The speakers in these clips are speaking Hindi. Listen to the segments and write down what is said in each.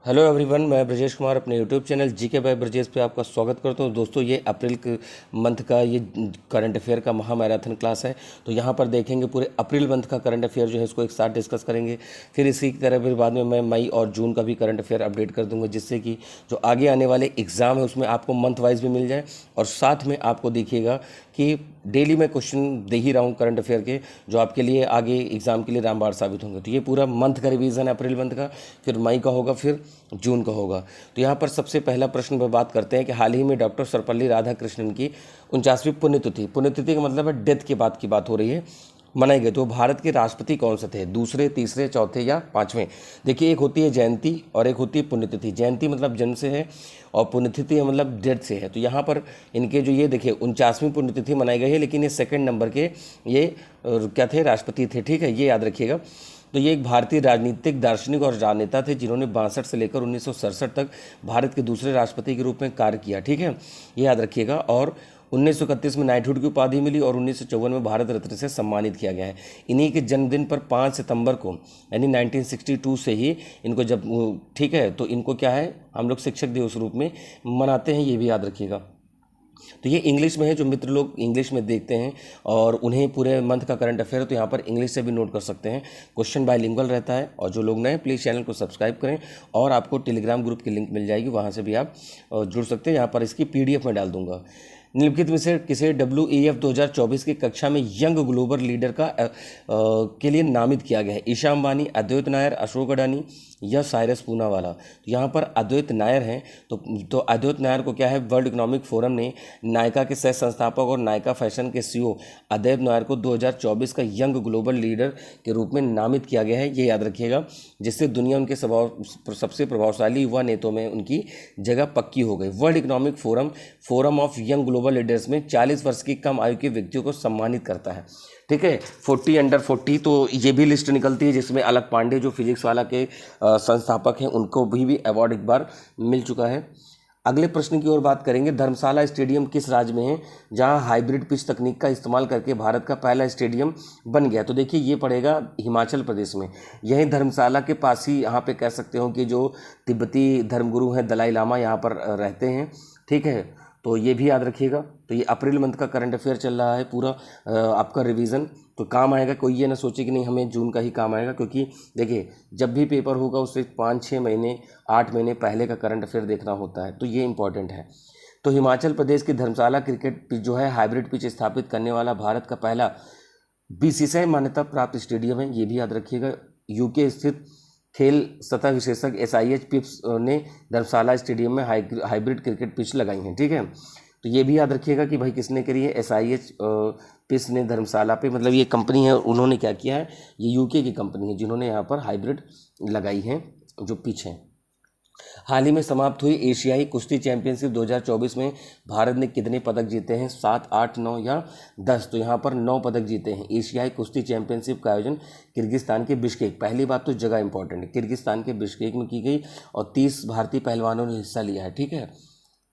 हेलो एवरीवन, मैं ब्रजेश कुमार अपने YouTube channel GK by Brajesh पे आपका स्वागत करता हूँ। दोस्तों, ये अप्रैल के मंथ का ये करंट अफेयर का महा मैराथन क्लास है। तो यहाँ पर देखेंगे पूरे अप्रैल मंथ का करंट अफेयर जो है इसको एक साथ डिस्कस करेंगे। फिर इसी तरह फिर बाद में मैं मई और जून का भी करंट अफेयर अपडेट कर दूंगा, जिससे कि जो आगे आने वाले एग्ज़ाम है उसमें आपको मंथ वाइज भी मिल जाए। और साथ में आपको देखिएगा कि डेली मैं क्वेश्चन दे ही रहा हूँ करंट अफेयर के, जो आपके लिए आगे एग्ज़ाम के लिए रामबाण साबित होंगे। तो ये पूरा मंथ का रिवीजन है अप्रैल मंथ का, फिर मई का होगा, फिर जून का होगा। तो यहाँ पर सबसे पहला प्रश्न पर बात करते हैं कि हाल ही में डॉक्टर सर्वपल्ली राधाकृष्णन की 49वीं पुण्यतिथि, पुण्यतिथि का मतलब है डेथ की बात हो रही है, मनाई गई। तो भारत के राष्ट्रपति कौन से थे? दूसरे, तीसरे, चौथे या पांचवें? देखिए, एक होती है जयंती और एक होती है पुण्यतिथि। जयंती मतलब जन्म से है और पुण्यतिथि मतलब डेथ से है। तो यहाँ पर इनके जो ये देखिए 49वीं पुण्यतिथि मनाई गई है, लेकिन ये सेकंड नंबर के ये क्या थे? राष्ट्रपति थे। ठीक है, ये याद रखिएगा। तो ये एक भारतीय राजनीतिक दार्शनिक और राजनेता थे जिन्होंने 62 से लेकर 1967 तक भारत के दूसरे राष्ट्रपति के रूप में कार्य किया। ठीक है, ये याद रखिएगा। और 1931 में नाइटहुड की उपाधि मिली और 1954 में भारत रत्न से सम्मानित किया गया है। इन्हीं के जन्मदिन पर 5 सितंबर को यानी 1962 से ही इनको जब ठीक है, तो इनको क्या है, हम लोग शिक्षक दिवस रूप में मनाते हैं, ये भी याद रखिएगा। तो ये इंग्लिश में है, जो मित्र लोग इंग्लिश में देखते हैं और उन्हें पूरे मंथ का करंट अफेयर है, तो यहाँ पर इंग्लिश से भी नोट कर सकते हैं। क्वेश्चन बायलिंगुअल रहता है। और जो लोग नए, प्लीज़ चैनल को सब्सक्राइब करें और आपको टेलीग्राम ग्रुप की लिंक मिल जाएगी, वहाँ से भी आप जुड़ सकते हैं। यहाँ पर इसकी PDF में डाल दूंगा। निम्नलिखित में से किसे WEF 2024 की कक्षा में यंग ग्लोबल लीडर के लिए नामित किया गया है? ईशा अंबानी, अद्वैत नायर, अशोक अडानी या साइरस पूनावाला? तो यहाँ पर अद्वैत नायर हैं। तो अद्वैत नायर को क्या है, वर्ल्ड इकोनॉमिक फोरम ने नायका के सह संस्थापक और नायका फैशन के CEO अद्वैत नायर को 2024 का यंग ग्लोबल लीडर के रूप में नामित किया गया है, ये याद रखिएगा। जिससे दुनिया उनके सबसे प्रभावशाली युवा नेताओं में उनकी जगह पक्की हो गई। World economic forum of young global leaders में 40 वर्ष की कम आयु के व्यक्तियों को सम्मानित करता है। ठीक है, 40 अंडर 40। तो ये भी लिस्ट निकलती है जिसमें अलक पांडे जो फिजिक्स वाला के संस्थापक हैं, उनको भी अवार्ड एक बार मिल चुका है। अगले प्रश्न की ओर बात करेंगे। धर्मशाला स्टेडियम किस राज्य में है जहां हाइब्रिड पिच तकनीक का इस्तेमाल करके भारत का पहला स्टेडियम बन गया? तो देखिए, ये पड़ेगा हिमाचल प्रदेश में। यही धर्मशाला के पास ही यहाँ पे कह सकते हो कि जो तिब्बती धर्मगुरु हैं दलाई लामा यहाँ पर रहते हैं। ठीक है, तो ये भी याद रखिएगा। तो ये अप्रैल मंथ का करंट अफेयर चल रहा है पूरा आपका रिवीजन, तो काम आएगा। कोई ये ना सोचे कि नहीं हमें जून का ही काम आएगा, क्योंकि देखिए जब भी पेपर होगा उससे 5-6 महीने 8 महीने पहले का करंट अफेयर देखना होता है, तो ये इंपॉर्टेंट है। तो हिमाचल प्रदेश की धर्मशाला क्रिकेट पिच जो है हाइब्रिड पिच स्थापित करने वाला भारत का पहला BCCI मान्यता प्राप्त स्टेडियम है, ये भी याद रखिएगा। UK स्थित खेल सतह विशेषज्ञ SIH पिप्स ने धर्मशाला स्टेडियम में हाइब्रिड क्रिकेट पिच लगाई हैं। ठीक है, तो ये भी याद रखिएगा कि भाई किसने करी है, SIH पिप्स ने धर्मशाला पे, मतलब ये कंपनी है, उन्होंने क्या किया है, ये UK की कंपनी है जिन्होंने यहाँ पर हाइब्रिड लगाई है जो पिच है। हाल ही में समाप्त हुई एशियाई कुश्ती चैंपियनशिप 2024 में भारत ने कितने पदक जीते हैं? 7, 8, 9 या 10? तो यहाँ पर 9 पदक जीते हैं। एशियाई कुश्ती चैंपियनशिप का आयोजन किर्गिस्तान के बिश्केक, पहली बात तो जगह इंपॉर्टेंट है, किर्गिस्तान के बिश्केक में की गई और 30 भारतीय पहलवानों ने हिस्सा लिया है। ठीक है,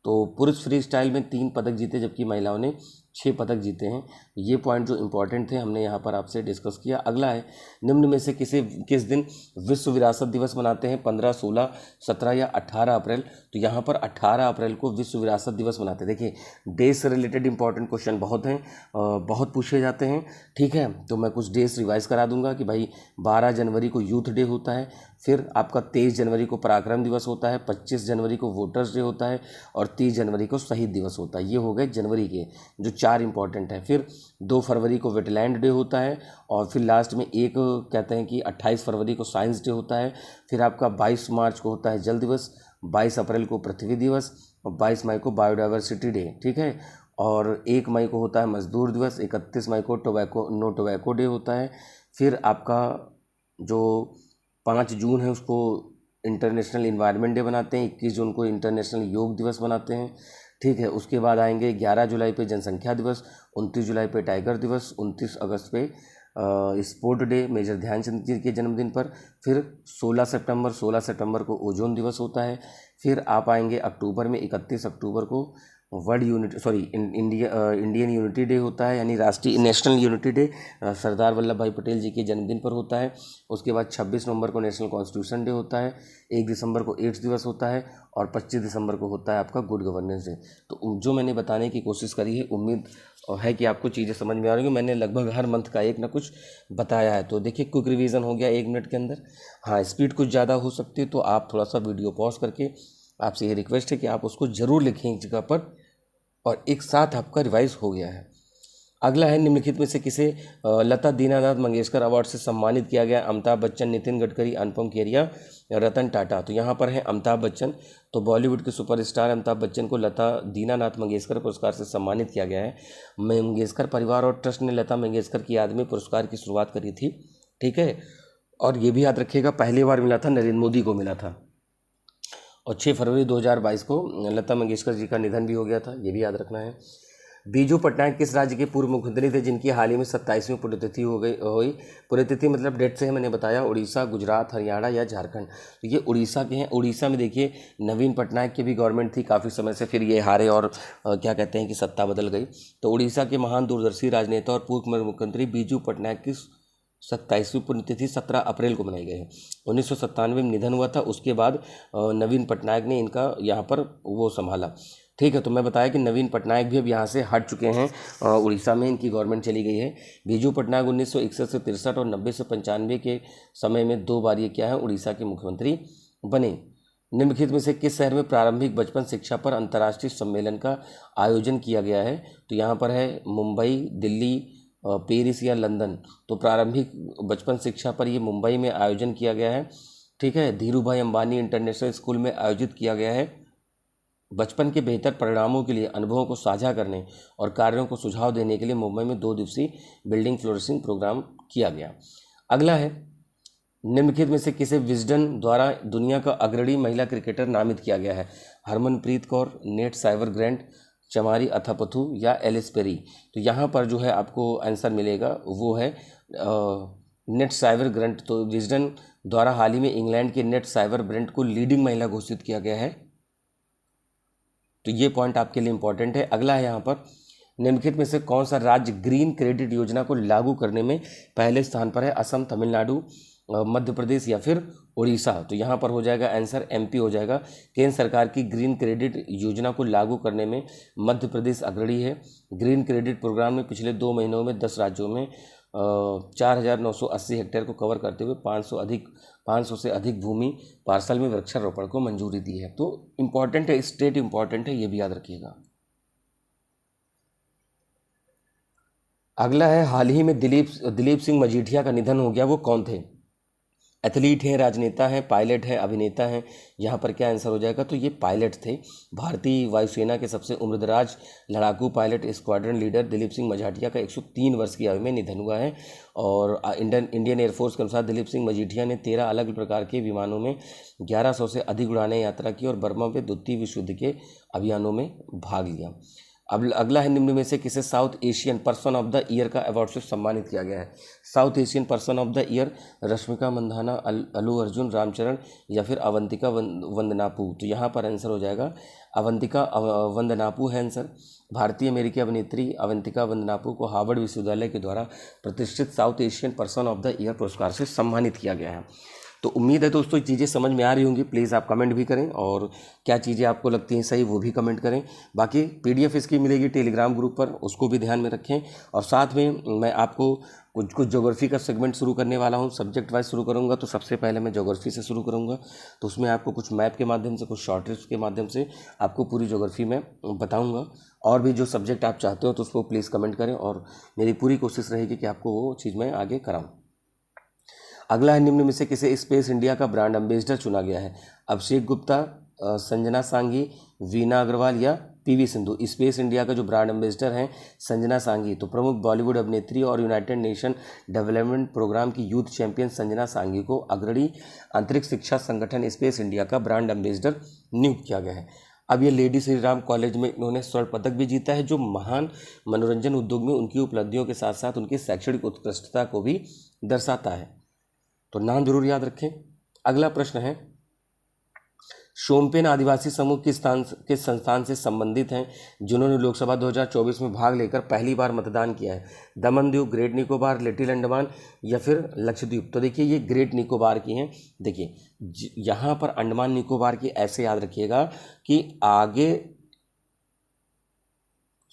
तो पुरुष फ्री स्टाइल में 3 पदक जीते जबकि महिलाओं ने 6 पदक जीते हैं। ये पॉइंट जो इंपॉर्टेंट थे हमने यहाँ पर आपसे डिस्कस किया। अगला है, निम्न में से किस दिन विश्व विरासत दिवस मनाते हैं? 15, 16, 17 या 18 अप्रैल? तो यहाँ पर 18 अप्रैल को विश्व विरासत दिवस मनाते हैं। देखिए, डेज से रिलेटेड इंपॉर्टेंट क्वेश्चन बहुत हैं, बहुत पूछे जाते हैं। ठीक है, तो मैं कुछ डेज रिवाइज करा दूंगा कि भाई 12 जनवरी को यूथ डे होता है, फिर आपका 23 जनवरी को पराक्रम दिवस होता है, 25 जनवरी को वोटर्स डे होता है और 30 जनवरी को शहीद दिवस होता है। ये हो गए जनवरी के जो 4 इंपॉर्टेंट है। फिर 2 फरवरी को वेटलैंड डे होता है और फिर लास्ट में एक कहते हैं कि 28 फरवरी को साइंस डे होता है। फिर आपका 22 मार्च को होता है जल दिवस, 22 अप्रैल को पृथ्वी दिवस और 22 मई को बायोडाइवर्सिटी डे। ठीक है, और 1 मई को होता है मजदूर दिवस, 31 मई को नो टोबैको डे होता है। फिर आपका जो 5 जून है उसको इंटरनेशनल इन्वायरमेंट डे बनाते हैं, 21 जून को इंटरनेशनल योग दिवस बनाते हैं। ठीक है, उसके बाद आएंगे 11 जुलाई पे जनसंख्या दिवस, 29 जुलाई पे टाइगर दिवस, 29 अगस्त पे स्पोर्ट डे मेजर ध्यानचंद जी के जन्मदिन पर। फिर 16 सितंबर को ओजोन दिवस होता है। फिर आप आएंगे अक्टूबर में 31 अक्टूबर को world unity Indian unity day होता है, यानी राष्ट्रीय national unity day Sardar Vallabh भाई पटेल जी के जन्मदिन पर होता है। उसके बाद 26 नवंबर को नेशनल कॉन्स्टिट्यूशन डे होता है, 1 दिसंबर को एड्स दिवस होता है और 25 दिसंबर को होता है आपका गुड गवर्नेंस डे। तो जो मैंने बताने की कोशिश करी है, उम्मीद है कि आपको चीज़ें समझ में आ रही होंगी। मैंने लगभग हर मंथ का एक ना कुछ बताया है। तो देखिए, क्विक रिवीजन हो गया 1 मिनट के अंदर। हाँ, स्पीड कुछ ज़्यादा हो सकती है, तो आप थोड़ा सा वीडियो पॉज करके, आपसे ये रिक्वेस्ट है कि आप उसको ज़रूर लिखें एक जगह पर, और एक साथ आपका रिवाइज हो गया है। अगला है, निम्नलिखित में से किसे लता दीनानाथ मंगेशकर अवार्ड से सम्मानित किया गया? अमिताभ बच्चन, नितिन गडकरी, अनुपम खेरिया, रतन टाटा। तो यहाँ पर है अमिताभ बच्चन। तो बॉलीवुड के सुपरस्टार अमिताभ बच्चन को लता दीनानाथ मंगेशकर पुरस्कार से सम्मानित किया गया है। मंगेशकर परिवार और ट्रस्ट ने लता मंगेशकर की याद में पुरस्कार की शुरुआत करी थी। ठीक है, और ये भी याद रखिएगा, पहली बार मिला था नरेंद्र मोदी को मिला था। और 6 फरवरी 2022 को लता मंगेशकर जी का निधन भी हो गया था, ये भी याद रखना है। बीजू पटनायक किस राज्य के पूर्व मुख्यमंत्री थे जिनकी हाल ही में 27वीं पुण्यतिथि हुई? पुण्यतिथि मतलब डेट से है, मैंने बताया, उड़ीसा, गुजरात, हरियाणा या झारखंड। तो ये उड़ीसा के हैं। उड़ीसा में देखिए, नवीन पटनायक की भी गवर्नमेंट थी काफ़ी समय से, फिर ये हारे और क्या कहते हैं कि सत्ता बदल गई। तो उड़ीसा के महान दूरदर्शी राजनेता और पूर्व मुख्यमंत्री बीजू पटनायक की 27वीं पुण्यतिथि 17 अप्रैल को मनाई गई है। 1997 में निधन हुआ था। उसके बाद नवीन पटनायक ने इनका यहाँ पर वो संभाला। ठीक है, तो मैं बताया कि नवीन पटनायक भी अब यहाँ से हट चुके हैं, उड़ीसा में इनकी गवर्नमेंट चली गई है। बीजू पटनायक 1961 से 63 और 90 से 95 के समय में 2 बार ये क्या है, उड़ीसा के मुख्यमंत्री बने। निम्नलिखित में से किस शहर में प्रारंभिक बचपन शिक्षा पर अंतर्राष्ट्रीय सम्मेलन का आयोजन किया गया है? तो यहाँ पर है मुंबई, दिल्ली, पेरिस या लंदन। तो प्रारंभिक बचपन शिक्षा पर ये मुंबई में आयोजन किया गया है। ठीक है, धीरू भाई अंबानी इंटरनेशनल स्कूल में आयोजित किया गया है। बचपन के बेहतर परिणामों के लिए अनुभवों को साझा करने और कार्यों को सुझाव देने के लिए मुंबई में 2 दिवसीय बिल्डिंग फ्लोरिशिंग प्रोग्राम किया गया। अगला है, निम्नलिखित में से किसे विजडन द्वारा दुनिया का अग्रणी महिला क्रिकेटर नामित किया गया है? Harmanpreet Kaur, Nat Sciver Brunt, Chamari Athapaththu या एलिस पेरी। तो यहाँ पर जो है आपको आंसर मिलेगा वो है नेट साइवर ग्रैंड। तो विजडन द्वारा हाल ही में इंग्लैंड के नेट साइवर ब्रेंट को लीडिंग महिला घोषित किया गया है। तो ये पॉइंट आपके लिए इंपॉर्टेंट है। अगला है यहाँ पर, निम्नलिखित में से कौन सा राज्य ग्रीन क्रेडिट योजना को लागू करने में पहले स्थान पर है? असम, तमिलनाडु, मध्य प्रदेश या फिर उड़ीसा। तो यहाँ पर हो जाएगा आंसर एमपी हो जाएगा। केंद्र सरकार की ग्रीन क्रेडिट योजना को लागू करने में मध्य प्रदेश अग्रणी है। ग्रीन क्रेडिट प्रोग्राम में पिछले 2 महीनों में 10 राज्यों में 4,980 हेक्टेयर को कवर करते हुए 500 से अधिक भूमि पार्सल में वृक्षारोपण को मंजूरी दी है। तो इम्पॉर्टेंट है, स्टेट इम्पॉर्टेंट है, ये भी याद रखिएगा। अगला है, हाल ही में दिलीप सिंह मजीठिया का निधन हो गया, वो कौन थे? एथलीट हैं, राजनेता हैं, पायलट हैं, अभिनेता हैं। यहाँ पर क्या आंसर हो जाएगा? तो ये पायलट थे। भारतीय वायुसेना के सबसे उम्रदराज लड़ाकू pilot squadron leader Dilip Singh Majithia का 103 वर्ष की आयु में निधन हुआ है। और इंडियन एयरफोर्स के अनुसार दिलीप सिंह मजीठिया ने 13 अलग प्रकार के विमानों में 1100 से अधिक उड़ानें यात्रा की और बर्मा में द्वितीय विश्व युद्ध के अभियानों में भाग लिया। अब अगला है, निम्न में से किसे South Asian person of the year का अवार्ड से सम्मानित किया गया है? South Asian person of the year Rashmika Mandanna, Allu Arjun, Ramcharan या फिर अवंतिका वंदनापू। तो यहाँ पर आंसर हो जाएगा अवंतिका वंदनापू है आंसर। भारतीय अमेरिकी अभिनेत्री अवंतिका वंदनापू को हार्वर्ड विश्वविद्यालय के द्वारा प्रतिष्ठित south Asian person of the year पुरस्कार से सम्मानित किया गया है। तो उम्मीद है दोस्तों चीज़ें समझ में आ रही होंगी। प्लीज़ आप कमेंट भी करें और क्या चीज़ें आपको लगती हैं सही वो भी कमेंट करें। बाकी पीडीएफ इसकी मिलेगी टेलीग्राम ग्रुप पर, उसको भी ध्यान में रखें। और साथ में मैं आपको कुछ ज्योग्राफी का सेगमेंट शुरू करने वाला हूँ, सब्जेक्ट वाइज शुरू करूँगा। तो सबसे पहले मैं ज्योग्राफी से शुरू करूँगा। तो उसमें आपको कुछ मैप के माध्यम से, कुछ शॉर्ट ट्रिप्स के माध्यम से आपको पूरी ज्योग्राफी में बताऊँगा। और भी जो सब्जेक्ट आप चाहते हो तो उसको प्लीज़ कमेंट करें और मेरी पूरी कोशिश रहेगी कि आपको वो चीज़ मैं आगे कराऊँ। अगला है, निम्न में से किसे स्पेस इंडिया का ब्रांड एम्बेसडर चुना गया है? अभिषेक गुप्ता, संजना सांगी, वीना अग्रवाल या पीवी सिंधु। स्पेस इंडिया का जो ब्रांड एम्बेसडर हैं संजना सांगी। तो प्रमुख बॉलीवुड अभिनेत्री और यूनाइटेड नेशन डेवलपमेंट प्रोग्राम की यूथ चैंपियन संजना सांगी को अग्रणी अंतरिक्ष शिक्षा संगठन स्पेस इंडिया का ब्रांड एम्बेसडर नियुक्त किया गया है। अब ये लेडी श्री राम कॉलेज में इन्होंने स्वर्ण पदक भी जीता है, जो महान मनोरंजन उद्योग में उनकी उपलब्धियों के साथ साथ उनकी शैक्षणिक उत्कृष्टता को भी दर्शाता है। तो नाम जरूर याद रखें। अगला प्रश्न है, शोम्पेन आदिवासी समूह किस संस्थान से संबंधित हैं जिन्होंने लोकसभा 2024 में भाग लेकर पहली बार मतदान किया है? दमन दीव, ग्रेट निकोबार, लिटिल अंडमान या फिर लक्षद्वीप? तो देखिए ये ग्रेट निकोबार की हैं। देखिए यहाँ पर अंडमान निकोबार की ऐसे याद रखिएगा कि आगे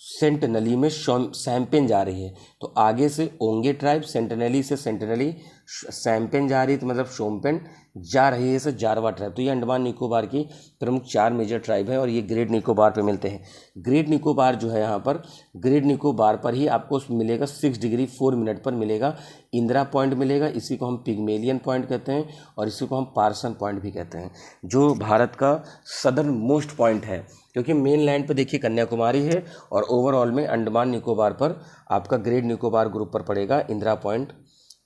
सेंटनली में सैम्पेन जा रही है, तो आगे से ओंगे ट्राइब, सेंटनली से सेंटनली सैम्पेन जा रही है, तो मतलब शोम्पेन जा रही है से जारवा ट्राइब। तो ये अंडमान निकोबार की प्रमुख 4 मेजर ट्राइब है और ये ग्रेट निकोबार पे मिलते हैं। ग्रेट निकोबार जो है यहाँ पर, ग्रेट निकोबार पर ही आपको मिलेगा 6 डिग्री 4 मिनट पर मिलेगा इंदिरा पॉइंट मिलेगा। इसी को हम पिग्मेलियन पॉइंट कहते हैं और इसी को हम पार्सन पॉइंट भी कहते हैं, जो भारत का सदर्न मोस्ट पॉइंट है, क्योंकि मेन लैंड पर देखिए कन्याकुमारी है और ओवरऑल में अंडमान निकोबार पर आपका ग्रेट निकोबार ग्रुप पर पड़ेगा इंदिरा पॉइंट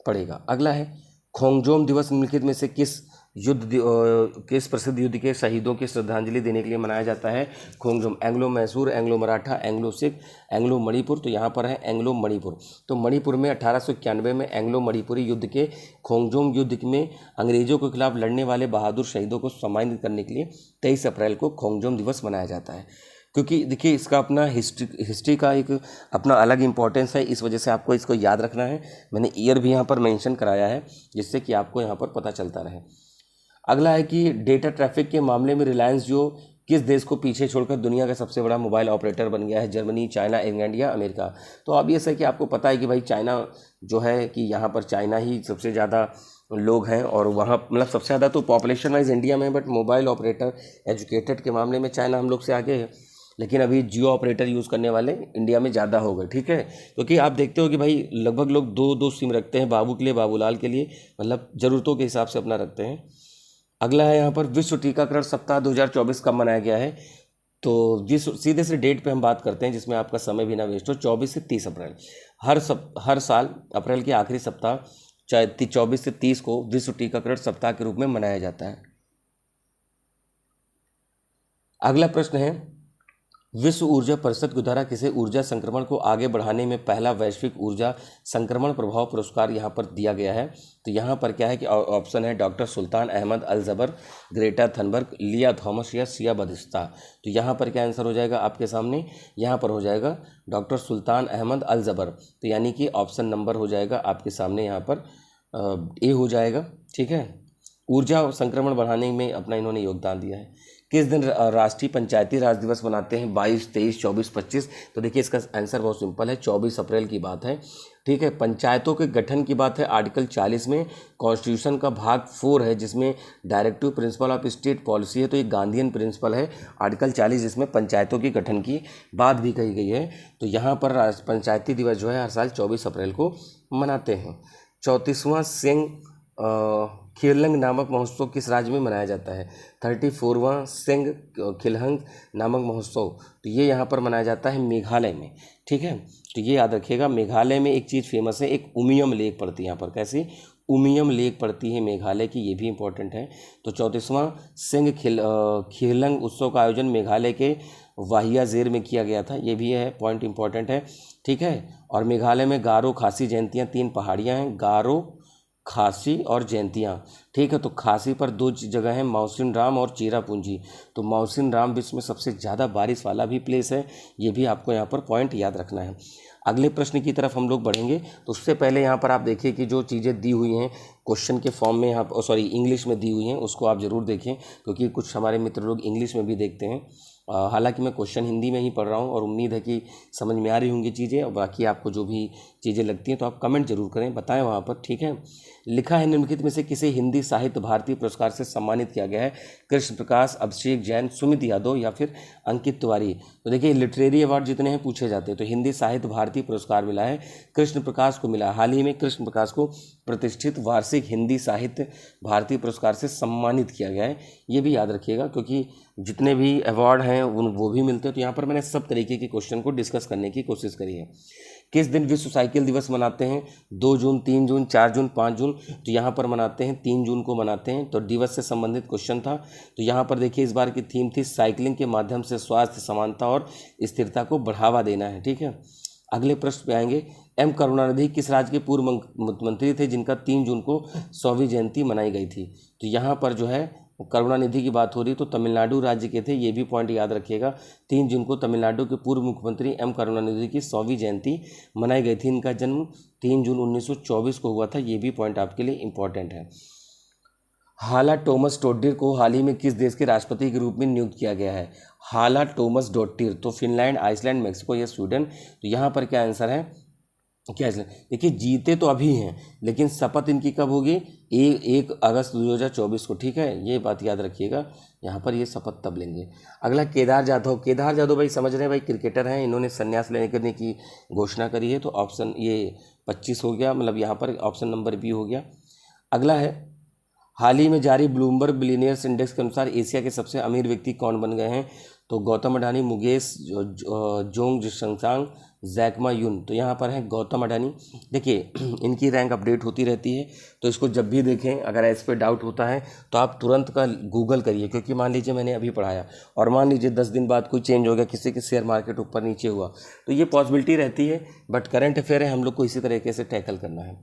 पड़ेगा। अगला है खोंगजोम दिवस निम्नलिखित में से किस प्रसिद्ध युद्ध के शहीदों की श्रद्धांजलि देने के लिए मनाया जाता है? Khongjom, Anglo Mysore, Anglo Maratha, Anglo Sikh, Anglo Manipur. तो यहाँ पर है एंग्लो मणिपुर। तो मणिपुर में 1891 में एंग्लो मणिपुरी युद्ध के खोंगजोम युद्ध में अंग्रेजों के खिलाफ लड़ने वाले बहादुर शहीदों को सम्मानित करने के लिए 23 अप्रैल को खोंगजोम दिवस मनाया जाता है। क्योंकि देखिए इसका अपना हिस्ट्री का एक अपना अलग इंपॉर्टेंस है, इस वजह से आपको इसको याद रखना है। मैंने ईयर भी यहाँ पर मेंशन कराया है जिससे कि आपको यहाँ पर पता चलता रहे। अगला है कि डेटा ट्रैफिक के मामले में रिलायंस जो किस देश को पीछे छोड़कर दुनिया का सबसे बड़ा मोबाइल ऑपरेटर बन गया है? जर्मनी, चाइना, इंग्लैंड या अमेरिका? तो अब ये है कि आपको पता है कि भाई चाइना जो है कि यहाँ पर चाइना ही सबसे ज़्यादा लोग हैं और वहाँ मतलब सबसे ज़्यादा तो पॉपुलेशन वाइज इंडिया में, बट मोबाइल ऑपरेटर एजुकेटेड के मामले में चाइना हम लोग से आगे है। लेकिन अभी जियो ऑपरेटर यूज़ करने वाले इंडिया में ज़्यादा हो गए, ठीक है। क्योंकि आप देखते हो कि भाई लगभग लोग दो सिम रखते हैं, बाबू के लिए, बाबूलाल के लिए, मतलब ज़रूरतों के हिसाब से अपना रखते हैं। अगला है यहाँ पर विश्व टीकाकरण सप्ताह 2024 कब मनाया गया है? तो जिस सीधे से डेट पे हम बात करते हैं जिसमें आपका समय भी ना वेस्ट हो, 24 से 30 अप्रैल। हर साल अप्रैल के आखिरी सप्ताह 24 से 30 को विश्व टीकाकरण सप्ताह के रूप में मनाया जाता है। अगला प्रश्न है विश्व ऊर्जा परिषद के द्वारा किसे ऊर्जा संक्रमण को आगे बढ़ाने में पहला वैश्विक ऊर्जा संक्रमण प्रभाव पुरस्कार यहाँ पर दिया गया है? तो यहाँ पर क्या है कि ऑप्शन है डॉक्टर सुल्तान अहमद अल जबर, ग्रेटा थनबर्ग, लिया थॉमस या सिया बदिस्ता। तो यहाँ पर क्या आंसर हो जाएगा आपके सामने? यहाँ पर हो जाएगा डॉक्टर सुल्तान अहमद अल जबर। तो यानी कि ऑप्शन नंबर हो जाएगा आपके सामने यहाँ पर ए हो जाएगा, ठीक है। ऊर्जा संक्रमण बढ़ाने में अपना इन्होंने योगदान दिया है। किस दिन राष्ट्रीय पंचायती राज दिवस मनाते हैं? 22, 23, 24, 25? तो देखिए इसका आंसर बहुत सिंपल है, 24 अप्रैल की बात है, ठीक है। पंचायतों के गठन की बात है आर्टिकल 40 में। कॉन्स्टिट्यूशन का भाग 4 है जिसमें directive principle of state policy है, तो ये गांधीयन प्रिंसिपल है आर्टिकल 40 जिसमें पंचायतों के गठन की बात भी कही गई है। तो यहाँ पर पंचायती दिवस जो है हर साल 24 अप्रैल को मनाते हैं। 34वां सिंह खिलहंग नामक महोत्सव किस राज्य में मनाया जाता है? 34वां सिंह खिलहंग नामक महोत्सव, तो ये यहाँ पर मनाया जाता है मेघालय में, ठीक है। तो ये याद रखिएगा, मेघालय में एक चीज़ फेमस है, एक उमियम लेक पड़ती है यहाँ पर। कैसी? उमियम लेक पड़ती है मेघालय की, ये भी इंपॉर्टेंट है। तो 34वां सिंह खिलहंग उत्सव का आयोजन मेघालय के वाहिया जेर में किया गया था, ये भी है, पॉइंट इंपॉर्टेंट है, ठीक है। और मेघालय में गारो, खासी, जयंतियाँ 3 पहाड़ियाँ हैं, गारो, खासी और जयंतियाँ, ठीक है। तो खासी पर 2 जगह हैं, मौसिन राम और चेरापूंजी। तो मौसिन राम विश्व में सबसे ज़्यादा बारिश वाला भी प्लेस है, ये भी आपको यहाँ पर पॉइंट याद रखना है। अगले प्रश्न की तरफ हम लोग बढ़ेंगे, तो उससे पहले यहाँ पर आप देखिए कि जो चीज़ें दी हुई हैं क्वेश्चन के फॉर्म में, यहाँ सॉरी इंग्लिश में दी हुई हैं, उसको आप ज़रूर देखें, क्योंकि कुछ हमारे मित्र लोग इंग्लिश में भी देखते हैं। हालांकि मैं क्वेश्चन हिंदी में ही पढ़ रहा हूँ और उम्मीद है कि समझ में आ रही होंगी चीज़ें, और बाकी आपको जो भी चीज़ें लगती हैं तो आप कमेंट जरूर करें, बताएं वहाँ पर, ठीक है। लिखा है निम्नलिखित में से किसे हिंदी साहित्य भारती पुरस्कार से सम्मानित किया गया है? कृष्ण प्रकाश, अभिषेक जैन, सुमित यादव या फिर अंकित तिवारी? तो देखिए लिटरेरी अवार्ड जितने हैं पूछे जाते हैं, तो हिंदी साहित्य भारती पुरस्कार मिला है कृष्ण प्रकाश को, मिला हाल ही में कृष्ण प्रकाश को प्रतिष्ठित वार्षिक हिंदी साहित्य भारती पुरस्कार से सम्मानित किया गया है। ये भी याद रखिएगा, क्योंकि जितने भी अवार्ड हैं वो भी मिलते हैं। तो यहाँ पर मैंने सब तरीके के क्वेश्चन को डिस्कस करने की कोशिश करी है। किस दिन विश्व साइकिल दिवस मनाते हैं? 2 जून, 3 जून, 4 जून, 5 जून? तो यहाँ पर मनाते हैं 3 जून को मनाते हैं। तो दिवस से संबंधित क्वेश्चन था। तो यहाँ पर देखिए इस बार की थीम थी साइकिलिंग के माध्यम से स्वास्थ्य, समानता और स्थिरता को बढ़ावा देना है, ठीक है। अगले प्रश्न पे आएंगे, एम करुणानिधि किस राज्य के पूर्व मुख्यमंत्री थे जिनका 3 जून को 100वीं जयंती मनाई गई थी? तो यहाँ पर जो है करुणानिधि की बात हो रही तो तमिलनाडु राज्य के थे, ये भी पॉइंट याद रखिएगा। 3 जून को तमिलनाडु के पूर्व मुख्यमंत्री एम करुणानिधि की 100वीं जयंती मनाई गई थी। इनका जन्म 3 जून 1924 को हुआ था, ये भी पॉइंट आपके लिए इंपॉर्टेंट है। हाला टोमस डोट्टिर को हाल ही में किस देश के राष्ट्रपति के रूप में नियुक्त किया गया है? हाला टोमस डोट्टिर, तो फिनलैंड, आइसलैंड, मेक्सिको या स्वीडन? तो यहाँ पर क्या आंसर है? क्या आइसलैंड। देखिए जीते तो अभी हैं, लेकिन शपथ इनकी कब होगी? 1 अगस्त 2024 को, ठीक है, ये बात याद रखिएगा। यहाँ पर ये शपथ तब लेंगे। अगला केदार जाधव। केदार जाधव भाई समझ रहे हैं भाई, क्रिकेटर हैं, इन्होंने संन्यास लेने करने की घोषणा करी है, तो ऑप्शन ये 25 हो गया, मतलब यहाँ पर ऑप्शन नंबर बी हो गया। अगला है, हाल ही में जारी ब्लूमबर्ग बिलियनियर्स इंडेक्स के अनुसार एशिया के सबसे अमीर व्यक्ति कौन बन गए हैं? तो Gautam Adani, Mukesh Zhong Shanshan, Jack Ma Yun. तो यहाँ पर है गौतम अडानी। देखिए इनकी रैंक अपडेट होती रहती है, तो इसको जब भी देखें, अगर इस पे डाउट होता है तो आप तुरंत का गूगल करिए, क्योंकि मान लीजिए मैंने अभी पढ़ाया और मान लीजिए 10 दिन बाद कोई चेंज हो गया, किसी के शेयर मार्केट ऊपर नीचे हुआ, तो ये पॉसिबिलिटी रहती है, बट करंट अफेयर है, हम लोग को इसी तरीके से टैकल करना है।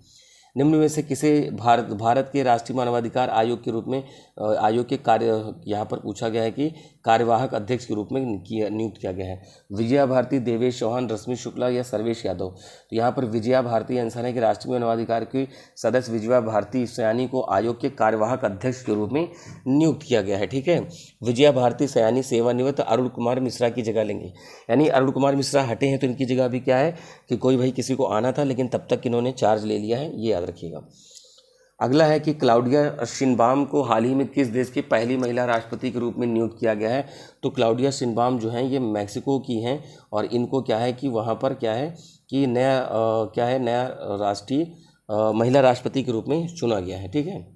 निम्न में से किसे भारत के राष्ट्रीय मानवाधिकार आयोग के रूप में आयोग के कार्य, यहाँ पर पूछा गया है कि कार्यवाहक अध्यक्ष के रूप में नियुक्त किया गया है? विजया भारती, देवेश चौहान, रश्मि शुक्ला या सर्वेश यादव? तो यहाँ पर विजया भारती आंसर है कि राष्ट्रीय मानवाधिकार की सदस्य विजया भारती सयानी को आयोग के कार्यवाहक अध्यक्ष के रूप में नियुक्त किया गया है, ठीक है। विजया भारती सयानी सेवानिवृत्त अरुण कुमार मिश्रा की जगह लेंगे, यानी अरुण कुमार मिश्रा हटे हैं तो इनकी जगह अभी क्या है कि कोई भाई किसी को आना था, लेकिन तब तक इन्होंने चार्ज ले लिया है, ये याद रखिएगा। अगला है कि क्लाउडिया शिनबाम को हाल ही में किस देश की पहली महिला राष्ट्रपति के रूप में नियुक्त किया गया है? तो क्लाउडिया शिनबाम जो हैं ये मैक्सिको की हैं, और इनको क्या है कि वहाँ पर क्या है कि नया राष्ट्रीय महिला राष्ट्रपति के रूप में चुना गया है, ठीक है।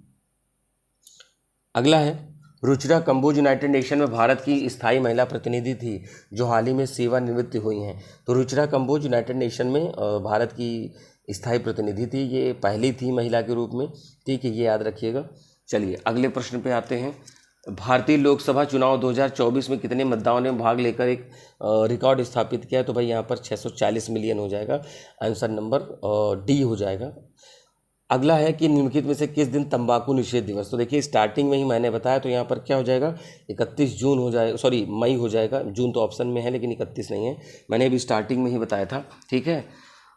अगला है, रुचिरा कंबोज यूनाइटेड नेशन में भारत की स्थायी महिला प्रतिनिधि थी जो हाल ही में सेवानिवृत्त हुई हैं। तो रुचिरा कंबोज यूनाइटेड नेशन में भारत की स्थायी प्रतिनिधि थी, ये पहली थी महिला के रूप में, ठीक है, ये याद रखिएगा। चलिए अगले प्रश्न पे आते हैं। भारतीय लोकसभा चुनाव 2024 में कितने मतदाताओं ने भाग लेकर एक रिकॉर्ड स्थापित किया है? तो भाई यहाँ पर 640 मिलियन हो जाएगा, आंसर नंबर डी हो जाएगा। अगला है कि निम्नलिखित में से किस दिन तंबाकू निषेध दिवस? तो देखिए स्टार्टिंग में ही मैंने बताया, तो यहाँ पर क्या हो जाएगा, 31 जून हो जाएगा, सॉरी मई हो जाएगा, जून तो ऑप्शन में है लेकिन 31 नहीं है, मैंने अभी स्टार्टिंग में ही बताया था, ठीक है।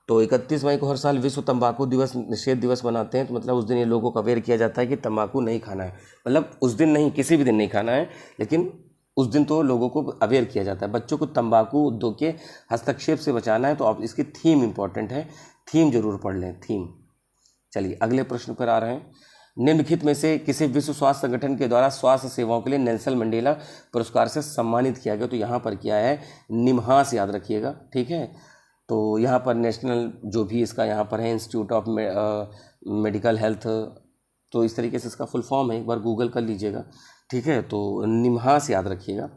तो 31 मई को हर साल विश्व तंबाकू दिवस निषेध दिवस मनाते हैं, तो मतलब उस दिन ये लोगों को अवेयर किया जाता है कि तंबाकू नहीं खाना है, मतलब उस दिन नहीं, किसी भी दिन नहीं खाना है, लेकिन उस दिन तो लोगों को अवेयर किया जाता है। बच्चों को तंबाकू उद्योग के हस्तक्षेप से बचाना है, तो आप इसकी थीम इंपॉर्टेंट है, थीम जरूर पढ़ लें, थीम। चलिए अगले प्रश्न पर आ रहे हैं। निम्नलिखित में से किसे विश्व स्वास्थ्य संगठन के द्वारा स्वास्थ्य सेवाओं के लिए नेल्सन मंडेला पुरस्कार से सम्मानित किया गया? तो यहाँ पर क्या है, निम्हांस याद रखिएगा, ठीक है। तो यहाँ पर नेशनल जो भी इसका यहाँ पर है इंस्टीट्यूट ऑफ मेडिकल हेल्थ, तो इस तरीके से इसका फुल फॉर्म है, एक बार गूगल कर लीजिएगा, ठीक है। तो निम्हांस याद रखिएगा।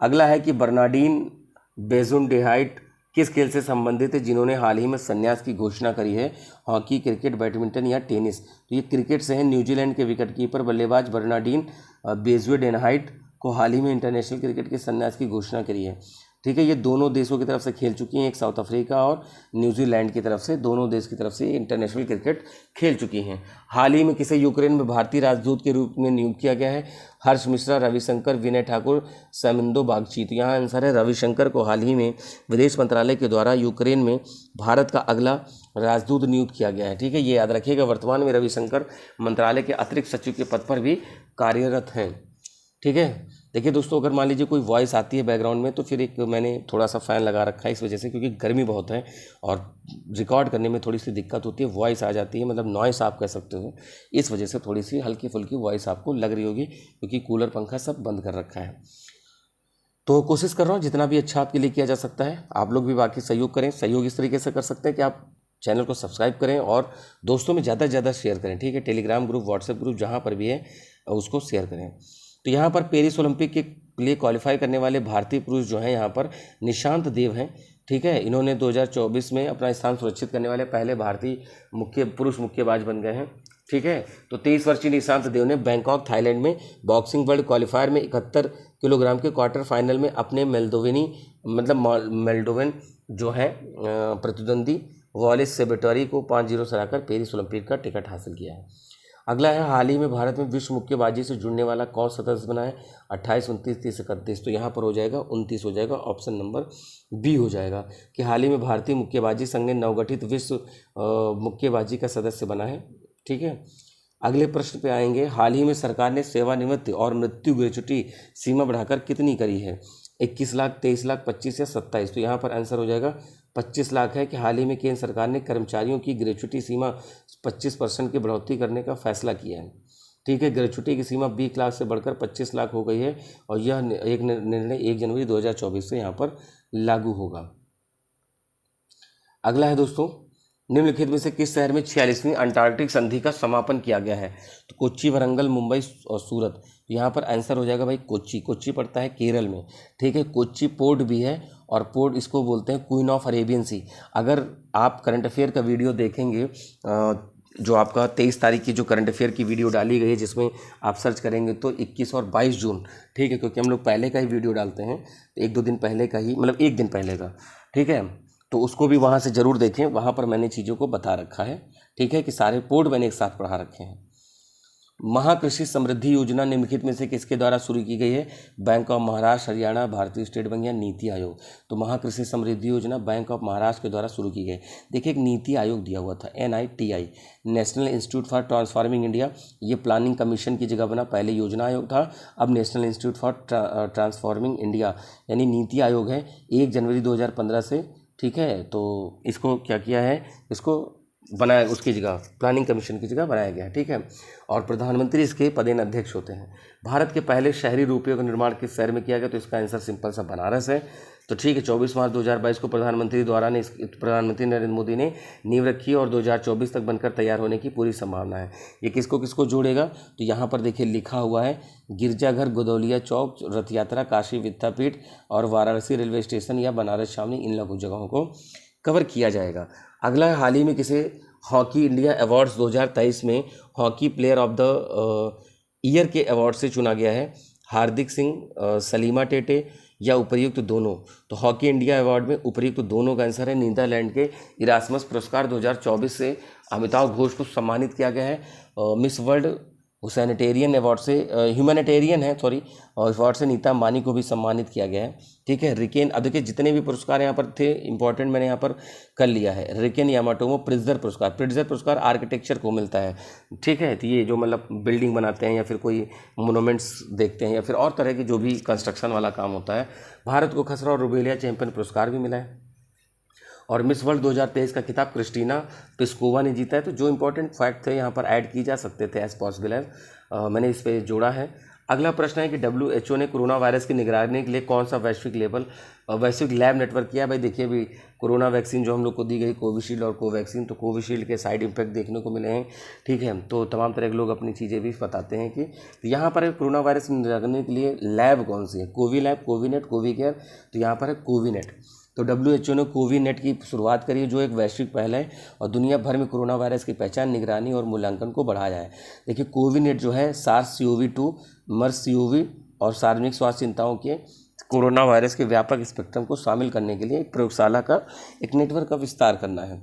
अगला है कि बर्नार्डिन बेजुनडेहाइट किस खेल से संबंधित है जिन्होंने हाल ही में संन्यास की घोषणा करी है? हॉकी, क्रिकेट, बैडमिंटन या टेनिस? तो ये क्रिकेट से है। न्यूजीलैंड के विकेटकीपर बल्लेबाज बर्नार्डिन बेजुनडेहाइट को हाल ही में इंटरनेशनल क्रिकेट के संन्यास की घोषणा करी है, ठीक है। ये दोनों देशों की तरफ से खेल चुकी हैं, एक साउथ अफ्रीका और न्यूजीलैंड की तरफ से, दोनों देश की तरफ से इंटरनेशनल क्रिकेट खेल चुकी हैं। हाल ही में किसे यूक्रेन में भारतीय राजदूत के रूप में नियुक्त किया गया है? हर्ष मिश्रा, रविशंकर, विनय ठाकुर, समिंदो बागची? तो यहाँ आंसर है रविशंकर को हाल ही में विदेश मंत्रालय के द्वारा यूक्रेन में भारत का अगला राजदूत नियुक्त किया गया है, ठीक है, ये याद रखिएगा। वर्तमान में रविशंकर मंत्रालय के अतिरिक्त सचिव के पद पर भी कार्यरत हैं, ठीक है। देखिए दोस्तों, अगर मान लीजिए कोई वॉइस आती है बैकग्राउंड में, तो फिर एक मैंने थोड़ा सा फ़ैन लगा रखा है इस वजह से, क्योंकि गर्मी बहुत है और रिकॉर्ड करने में थोड़ी सी दिक्कत होती है, वॉइस आ जाती है, मतलब नॉइस आप कह सकते हो, इस वजह से थोड़ी सी हल्की फुल्की वॉइस आपको लग रही होगी, क्योंकि कूलर पंखा सब बंद कर रखा है। तो कोशिश कर रहा हूँ जितना भी अच्छा आपके लिए किया जा सकता है, आप लोग भी बाकी सहयोग करें। सहयोग इस तरीके से कर सकते हैं कि आप चैनल को सब्सक्राइब करें और दोस्तों में ज़्यादा से ज़्यादा शेयर करें, ठीक है। टेलीग्राम ग्रुप, व्हाट्सएप ग्रुप, जहाँ पर भी है उसको शेयर करें। तो यहाँ पर पेरिस ओलंपिक के लिए क्वालिफाई करने वाले भारतीय पुरुष जो हैं यहाँ पर निशांत देव हैं, ठीक है। इन्होंने 2024 में अपना स्थान सुरक्षित करने वाले पहले भारतीय पुरुष मुक्केबाज बन गए हैं, ठीक है। तो 23 वर्षीय निशांत देव ने बैंकॉक थाईलैंड में बॉक्सिंग वर्ल्ड क्वालिफायर में 71 किलोग्राम के क्वार्टर फाइनल में अपने मेल्डोवन जो है प्रतिद्वंदी वॉलिस सेबेटरी को 5-0 से हराकर पेरिस ओलंपिक का टिकट हासिल किया है। अगला है हाल ही में भारत में विश्व मुक्केबाजी से जुड़ने वाला कौन सदस्य बना है? 28, 29, 30, 31। तो यहाँ पर हो जाएगा 29 हो जाएगा, ऑप्शन नंबर बी हो जाएगा कि हाल ही में भारतीय मुक्केबाजी संघ ने नवगठित विश्व मुक्केबाजी का सदस्य बना है। ठीक है, अगले प्रश्न पे आएंगे। हाल ही में सरकार ने सेवानिवृत्ति और मृत्यु ग्रेच्युटी सीमा बढ़ाकर कितनी करी है? 21 लाख, 23 लाख, 25 या 27। तो यहाँ पर आंसर हो जाएगा 25 लाख है कि हाल ही में केंद्र सरकार ने कर्मचारियों की ग्रेच्युटी सीमा 25% की बढ़ोतरी करने का फैसला किया है। ठीक है, ग्रेच्युटी की सीमा 20 लाख से बढ़कर 25 लाख हो गई है और यह एक निर्णय 1 जनवरी 2024 से यहाँ पर लागू होगा। अगला है दोस्तों, निम्नलिखित में से किस शहर में 46वीं अंटार्कटिक संधि का समापन किया गया है? तो कोच्चि, वरंगल, मुंबई और सूरत। यहाँ पर आंसर हो जाएगा भाई कोच्चि। कोच्चि पड़ता है केरल में। ठीक है, कोच्चि पोर्ट भी है और पोर्ट इसको बोलते हैं क्वीन ऑफ अरेबियन सी। अगर आप करंट अफेयर का वीडियो देखेंगे, जो आपका 23 तारीख की जो करंट अफेयर की वीडियो डाली गई है, जिसमें आप सर्च करेंगे तो 21 और 22 जून, ठीक है, क्योंकि हम लोग पहले का ही वीडियो डालते हैं, 1-2 दिन पहले का ही, मतलब 1 दिन पहले का। ठीक है, तो उसको भी वहाँ से ज़रूर देखें, वहाँ पर मैंने चीज़ों को बता रखा है। ठीक है, कि सारे पोर्ट मैंने एक साथ पढ़ा रखे हैं। महाकृषि समृद्धि योजना निम्नलिखित में से किसके द्वारा शुरू की गई है? बैंक ऑफ महाराष्ट्र, हरियाणा, भारतीय स्टेट बैंक या नीति आयोग। तो महाकृषि समृद्धि योजना बैंक ऑफ महाराष्ट्र के द्वारा शुरू की गई। देखिए, एक नीति आयोग दिया हुआ था, NITI, national institute for transforming India. ये प्लानिंग कमीशन की जगह बना, पहले योजना आयोग था, अब national institute for transforming India यानी नीति आयोग है। 1 जनवरी 2015 से, ठीक है, तो इसको क्या किया है, इसको बनाया, उसकी जगह प्लानिंग कमीशन की जगह बनाया गया। ठीक है, और प्रधानमंत्री इसके पदेन अध्यक्ष होते हैं। भारत के पहले शहरी रुपये का निर्माण किस शहर में किया गया? तो इसका आंसर सिंपल सा बनारस है। तो ठीक है, 24 मार्च 2022 को प्रधानमंत्री नरेंद्र मोदी ने नींव रखी और 2024 तक बनकर तैयार होने की पूरी संभावना है। ये किसको किसको जोड़ेगा? तो यहाँ पर देखिए लिखा हुआ है, गिरजाघर, गोदौलिया चौक, रथ यात्रा, काशी विद्यापीठ और वाराणसी रेलवे स्टेशन या बनारस छावनी, इन लोगों जगहों को कवर किया जाएगा। अगला है, हाल ही में किसे हॉकी इंडिया अवार्ड्स 2023 में hockey player of the year के अवार्ड से चुना गया है? हार्दिक सिंह, सलीमा टेटे या उपर्युक्त दोनों। तो हॉकी इंडिया अवार्ड में उपर्युक्त दोनों का आंसर है। नीदरलैंड के इरास्मस पुरस्कार 2024 से अमिताभ घोष को सम्मानित किया गया है। मिस वर्ल्ड हुसैनिटेरियन अवार्ड से, ह्यूमैनिटेरियन है सॉरी, और अवार्ड से नीता अंबानी को भी सम्मानित किया गया है। ठीक है, रिकेन, अब देखिए जितने भी पुरस्कार यहाँ पर थे इंपॉर्टेंट मैंने यहाँ पर कर लिया है। रिकेन यामाटोमो प्रिट्जर पुरस्कार, प्रिट्जर पुरस्कार आर्किटेक्चर को मिलता है। ठीक है, तो ये जो मतलब बिल्डिंग बनाते हैं या फिर कोई मोनूमेंट्स देखते हैं या फिर और तरह की जो भी कंस्ट्रक्शन वाला काम होता है। भारत को खसरा और रुबेलिया चैंपियन पुरस्कार भी मिला है और मिस वर्ल्ड 2023 का खिताब क्रिस्टीना पिस्कोवा ने जीता है। तो जो इंपॉर्टेंट फैक्ट थे यहाँ पर ऐड की जा सकते थे एज पॉसिबल एज, मैंने इस पर जोड़ा है। अगला प्रश्न है कि WHO ने कोरोना वायरस की निगरानी के लिए कौन सा वैश्विक लैब नेटवर्क किया है? भाई देखिए, अभी कोरोना वैक्सीन जो हम लोग को दी गई, कोविशील्ड और कोवैक्सीन, तो कोविशील्ड के साइड इफेक्ट देखने को मिले हैं। ठीक है, तो तमाम तरह के लोग अपनी चीज़ें भी बताते हैं कि तो यहाँ पर कोरोना वायरस निगरानी के लिए लैब कौन सी है? कोवी लैब, कोविनेट, कोविकेयर। तो यहाँ पर है कोविनेट। तो WHO ने कोविनेट की शुरुआत करी है, जो एक वैश्विक पहल है और दुनिया भर में कोरोना वायरस की पहचान, निगरानी और मूल्यांकन को बढ़ाया है। देखिए, कोविनेट जो है SARS-CoV-2, MERS-CoV और सार्वजनिक स्वास्थ्य चिंताओं के कोरोना वायरस के व्यापक स्पेक्ट्रम को शामिल करने के लिए एक प्रयोगशाला का एक नेटवर्क का विस्तार करना है।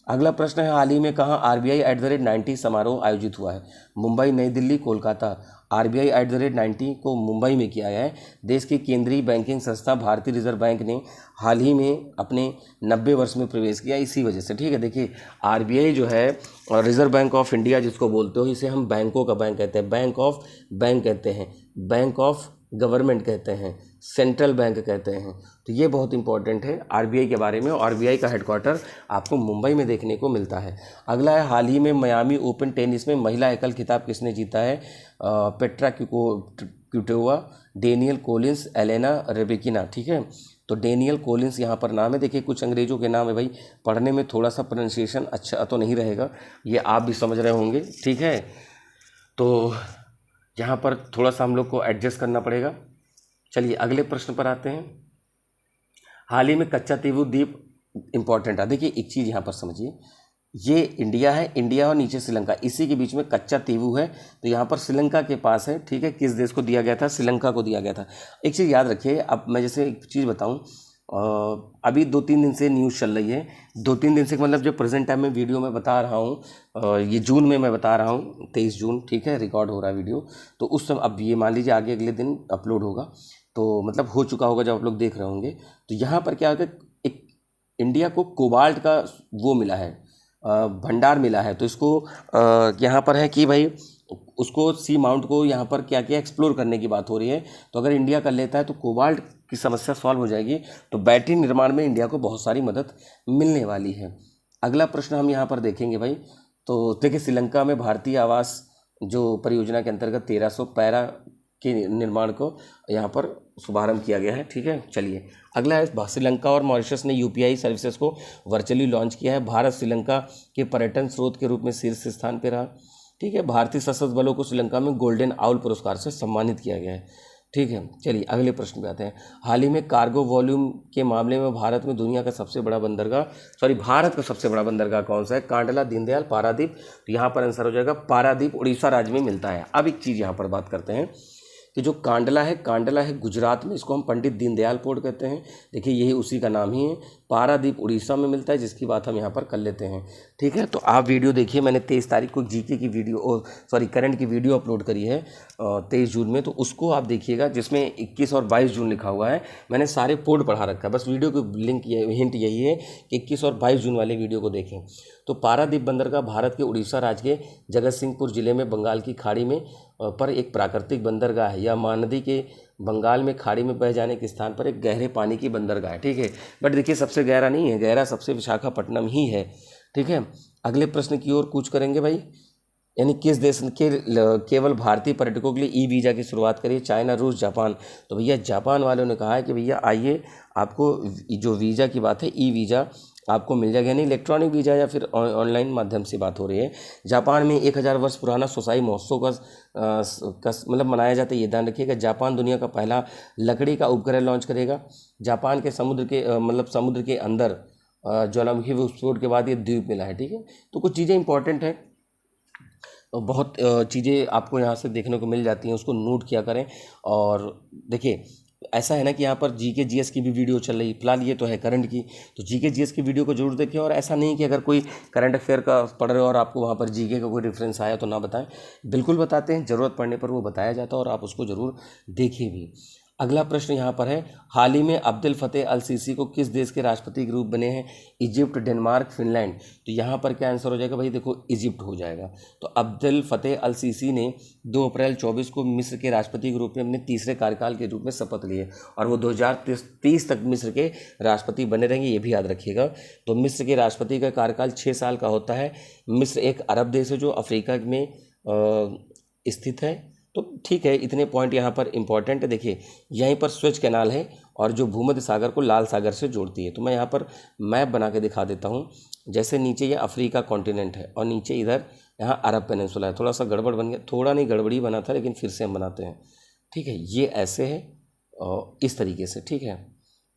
अगला प्रश्न है, हाल ही में कहाँ RBI @90 समारोह आयोजित हुआ है? मुंबई, नई दिल्ली, कोलकाता। RBI @90 को मुंबई में किया है। देश की केंद्रीय बैंकिंग संस्था भारतीय रिजर्व बैंक ने हाल ही में अपने 90 वर्ष में प्रवेश किया, इसी वजह से। ठीक है, देखिए RBI जो है और रिजर्व बैंक ऑफ इंडिया जिसको बोलते हो, इसे हम बैंकों का बैंक कहते हैं, बैंक ऑफ बैंक कहते हैं, बैंक ऑफ गवर्नमेंट कहते हैं, सेंट्रल बैंक कहते हैं। तो ये बहुत इंपॉर्टेंट है RBI के बारे में। RBI का हेडक्वार्टर आपको मुंबई में देखने को मिलता है। अगला है, हाल ही में मियामी ओपन टेनिस में महिला एकल खिताब किसने जीता है? Petra Kvitova, Danielle Collins, Elena Rybakina. ठीक है, तो डेनियल कोलिंस यहाँ पर नाम है। देखिए, कुछ अंग्रेजों के नाम है भाई, पढ़ने में थोड़ा सा प्रोनाउंसिएशन अच्छा तो नहीं रहेगा, ये आप भी समझ रहे होंगे। ठीक है, तो यहाँ पर थोड़ा सा हम लोग को एडजस्ट करना पड़ेगा। चलिए अगले प्रश्न पर आते हैं। हाल ही में कच्चा तीवु द्वीप इंपॉर्टेंट है। देखिए, एक चीज़ यहाँ पर समझिए, ये इंडिया है, इंडिया और नीचे श्रीलंका, इसी के बीच में कच्चा तीवु है। तो यहाँ पर श्रीलंका के पास है। ठीक है, किस देश को दिया गया था? श्रीलंका को दिया गया था। एक चीज़ याद रखिए, अब मैं जैसे एक चीज़ बताऊँ, अभी 2-3 दिन से न्यूज़ चल रही है, 2-3 दिन से मतलब जो प्रेजेंट टाइम में वीडियो में बता रहा हूँ, ये जून में मैं बता रहा हूँ, 23 जून, ठीक है, रिकॉर्ड हो रहा है वीडियो। तो उस समय अब ये मान लीजिए आगे अगले दिन अपलोड होगा, तो मतलब हो चुका होगा जब आप लोग देख रहे होंगे। तो यहाँ पर क्या होगा, एक इंडिया को कोबाल्ट का वो मिला है, भंडार मिला है। तो इसको यहाँ पर है कि भाई उसको सी माउंट को यहाँ पर क्या क्या एक्सप्लोर करने की बात हो रही है। तो अगर इंडिया कर लेता है तो कोबाल्ट की समस्या सॉल्व हो जाएगी, तो बैटरी निर्माण में इंडिया को बहुत सारी मदद मिलने वाली है। अगला प्रश्न हम यहाँ पर देखेंगे भाई। तो देखिए, श्रीलंका में भारतीय आवास जो परियोजना के अंतर्गत 1300 पैरा के निर्माण को यहाँ पर शुभारंभ किया गया है, ठीक है। चलिए अगला है, श्रीलंका और मॉरिशस ने यूपीआई सर्विसेज को वर्चुअली लॉन्च किया है। भारत श्रीलंका के पर्यटन स्रोत के रूप में शीर्ष स्थान पर रहा, ठीक है। भारतीय सशस्त्र बलों को श्रीलंका में गोल्डन आउल पुरस्कार से सम्मानित किया गया है, ठीक है। चलिए अगले प्रश्न पे आते हैं। हाल ही में कार्गो वॉल्यूम के मामले में भारत का सबसे बड़ा बंदरगाह कौन सा है? कांडला, दीनदयाल, पारादीप। तो यहाँ पर आंसर हो जाएगा पारादीप, उड़ीसा राज्य में मिलता है। अब एक चीज़ यहाँ पर बात करते हैं कि जो कांडला है गुजरात में, इसको हम पंडित दीनदयाल पोर्ट कहते हैं। देखिए यही उसी का नाम ही है। पारादीप उड़ीसा में मिलता है, जिसकी बात हम यहाँ पर कर लेते हैं, ठीक है। तो आप वीडियो देखिए, मैंने 23 तारीख को जीके की वीडियो करंट की वीडियो अपलोड करी है 23 जून में, तो उसको आप देखिएगा, जिसमें 21 और 22 जून लिखा हुआ है। मैंने सारे पोर्ट पढ़ा रखा है, बस वीडियो की लिंक हिंट यही है कि 21 और 22 जून वाले वीडियो को देखें। तो पारादीप बंदरगाह भारत के उड़ीसा राज्य के जगतसिंहपुर जिले में बंगाल की खाड़ी में पर एक प्राकृतिक बंदरगाह है। यह महानदी के बंगाल में खाड़ी में बह जाने के स्थान पर एक गहरे पानी की बंदरगाह है, ठीक है। बट देखिए सबसे गहरा नहीं है, गहरा सबसे विशाखापट्टनम ही है, ठीक है। अगले प्रश्न की ओर कूच करेंगे भाई। यानी किस देश के केवल भारतीय पर्यटकों के लिए ई वीज़ा की शुरुआत करिए? चाइना, रूस, जापान। तो भैया जापान वालों ने कहा है कि भैया आइए, आपको जो वीज़ा की बात है, ई वीज़ा आपको मिल जाएगा, यानी इलेक्ट्रॉनिक वीज़ा या फिर ऑनलाइन माध्यम से बात हो रही है। जापान में 1000 वर्ष पुराना सोसाई महोत्सव का मतलब मनाया जाता है, ये ध्यान रखिएगा। जापान दुनिया का पहला लकड़ी का उपग्रह लॉन्च करेगा। जापान के समुद्र के अंदर ज्वालामुखी विस्फोट के बाद ये द्वीप मिला है, ठीक है। तो कुछ चीज़ें इंपॉर्टेंट हैं, बहुत चीज़ें आपको यहाँ से देखने को मिल जाती हैं, उसको नोट किया करें। और देखिए ऐसा है ना कि यहाँ पर जीके जीएस की भी वीडियो चल रही है, फिलहाल ये तो है करंट की, तो जीके जीएस की वीडियो को जरूर देखिए। और ऐसा नहीं कि अगर कोई करंट अफेयर का पढ़ रहे हो और आपको वहाँ पर जीके का कोई रेफरेंस आया तो ना बताएं, बिल्कुल बताते हैं, ज़रूरत पड़ने पर वो बताया जाता है और आप उसको ज़रूर देखिए भी। अगला प्रश्न यहाँ पर है, हाल ही में अब्दुल फतेह अल सीसी को किस देश के राष्ट्रपति के रूप बने हैं? Egypt, Denmark, Finland. तो यहाँ पर क्या आंसर हो जाएगा भाई? देखो इजिप्ट हो जाएगा। तो अब्दुल फतेह अल सीसी ने 2 अप्रैल 24 को मिस्र के राष्ट्रपति के रूप में अपने तीसरे कार्यकाल के रूप में शपथ लिए, और वो 2030 तक मिस्र के राष्ट्रपति बने रहेंगे, ये भी याद रखिएगा। तो मिस्र के राष्ट्रपति का कार्यकाल 6 साल का होता है। मिस्र एक अरब देश है जो अफ्रीका में स्थित है। तो ठीक है, इतने पॉइंट यहाँ पर इंपॉर्टेंट है। देखिए यहीं पर स्वेज कैनाल है और जो भूमध्य सागर को लाल सागर से जोड़ती है। तो मैं यहाँ पर मैप बना के दिखा देता हूँ। जैसे नीचे ये अफ्रीका कॉन्टिनेंट है और नीचे इधर यहाँ अरब पेनिनसुला है। थोड़ा सा गड़बड़ बन गया, थोड़ा नहीं गड़बड़ी बना था, लेकिन फिर से हम बनाते हैं, ठीक है। ये ऐसे है और इस तरीके से, ठीक है।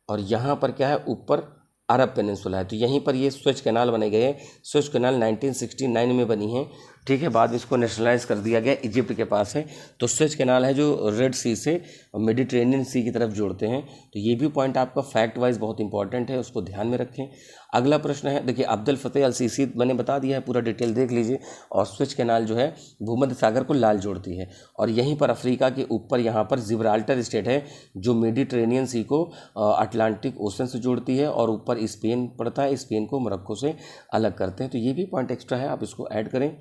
और यहाँ पर क्या है, ऊपर अरब पेनिनसुला है। तो यहीं पर ये स्वेज कैनाल बने गए हैं। स्वेज कैनाल 1969 में बनी है, ठीक है। बाद में इसको नेशनलाइज कर दिया गया, इजिप्ट के पास है। तो स्वेज कैनाल है जो रेड सी से मेडिटेरेनियन सी की तरफ जोड़ते हैं। तो ये भी पॉइंट आपका फैक्ट वाइज बहुत इंपॉर्टेंट है, उसको ध्यान में रखें। अगला प्रश्न है, देखिए अब्दुल फतेह अल सीसी मैंने बता दिया है, पूरा डिटेल देख लीजिए। और स्वेज कैनाल जो है भूमध्य सागर को लाल जोड़ती है। और यहीं पर अफ्रीका के ऊपर यहाँ पर जिब्राल्टर स्टेट है जो मेडिटेरेनियन सी को अटलांटिक ओशन से जोड़ती है, और ऊपर स्पेन पड़ता है, स्पेन को मोरक्को से अलग करते हैं। तो ये भी पॉइंट एक्स्ट्रा है, आप इसको ऐड करें,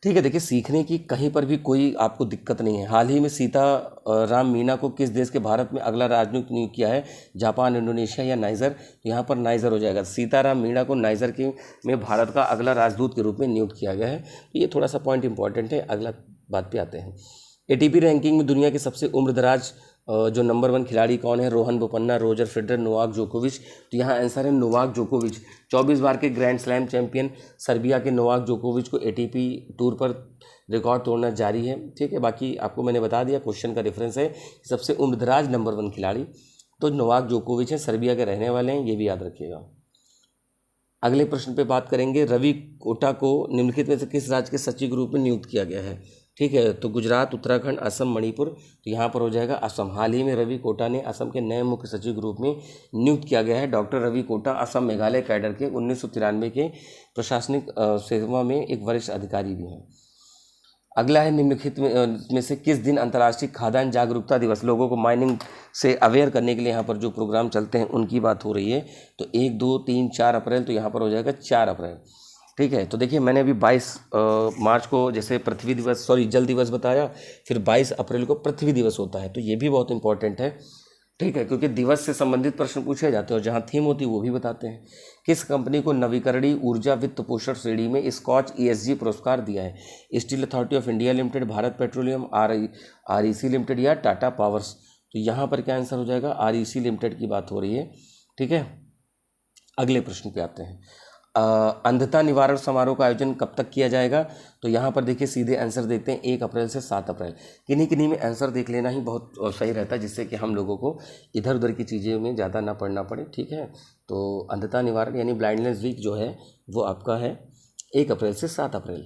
ठीक है। देखिए सीखने की कहीं पर भी कोई आपको दिक्कत नहीं है। हाल ही में सीताराम मीना को किस देश के भारत में अगला राजदूत नियुक्त किया है? जापान, इंडोनेशिया या नाइजर। तो यहाँ पर नाइजर हो जाएगा। सीताराम मीना को नाइजर के में भारत का अगला राजदूत के रूप में नियुक्त किया गया है। तो ये थोड़ा सा पॉइंट इंपॉर्टेंट है। अगला बात पे आते हैं। एटीपी रैंकिंग में दुनिया के सबसे उम्रदराज जो नंबर 1 खिलाड़ी कौन है? Rohan Bopanna, Roger Federer, Novak जोकोविच। तो यहाँ आंसर है नोवाक जोकोविच। 24 बार के ग्रैंड स्लैम चैंपियन सर्बिया के नोवाक जोकोविच को एटीपी टूर पर रिकॉर्ड तोड़ना जारी है, ठीक है। बाकी आपको मैंने बता दिया, क्वेश्चन का रेफरेंस है सबसे उम्रदराज नंबर 1 खिलाड़ी तो नोवाक जोकोविच है, सर्बिया के रहने वाले हैं, ये भी याद रखिएगा। अगले प्रश्न पे बात करेंगे, रवि कोटा को निम्नलिखित में से किस राज्य के सचिव के रूप में नियुक्त किया गया है? ठीक है। तो गुजरात, उत्तराखंड, असम, मणिपुर, तो यहाँ पर हो जाएगा असम। हाल ही में रवि कोटा ने असम के नए मुख्य सचिव के रूप में नियुक्त किया गया है। डॉक्टर रवि कोटा असम मेघालय कैडर के 1993 के प्रशासनिक सेवा में एक वरिष्ठ अधिकारी भी हैं। अगला है निम्नलिखित में से किस दिन अंतर्राष्ट्रीय खाद्यान्न जागरूकता दिवस, लोगों को माइनिंग से अवेयर करने के लिए यहाँ पर जो प्रोग्राम चलते हैं उनकी बात हो रही है। तो 1, 2, 3, 4 अप्रैल, तो यहाँ पर हो जाएगा 4 अप्रैल। ठीक है। तो देखिए मैंने अभी 22 मार्च को जैसे पृथ्वी दिवस जल दिवस बताया, फिर 22 अप्रैल को पृथ्वी दिवस होता है, तो ये भी बहुत इंपॉर्टेंट है। ठीक है, क्योंकि दिवस से संबंधित प्रश्न पूछे जाते हैं और जहाँ थीम होती है वो भी बताते हैं। किस कंपनी को नवीकरणीय ऊर्जा वित्त पोषण श्रेणी में स्कॉच ESG पुरस्कार दिया है? Steel authority of India limited, Bharat petroleum, REC limited या टाटा पावर्स? तो यहाँ पर क्या आंसर हो जाएगा? REC लिमिटेड की बात हो रही है। ठीक है। अगले प्रश्न पे आते हैं। अंधता निवारण समारोह का आयोजन कब तक किया जाएगा? तो यहाँ पर देखिए सीधे आंसर देते हैं 1 अप्रैल से 7 अप्रैल। किन्हीं किन्हीं में आंसर देख लेना ही बहुत सही रहता है, जिससे कि हम लोगों को इधर उधर की चीज़ें में ज़्यादा ना पढ़ना पड़े। ठीक है। तो अंधता निवारण यानी ब्लाइंडनेस वीक जो है वो आपका है 1 अप्रैल से 7 अप्रैल।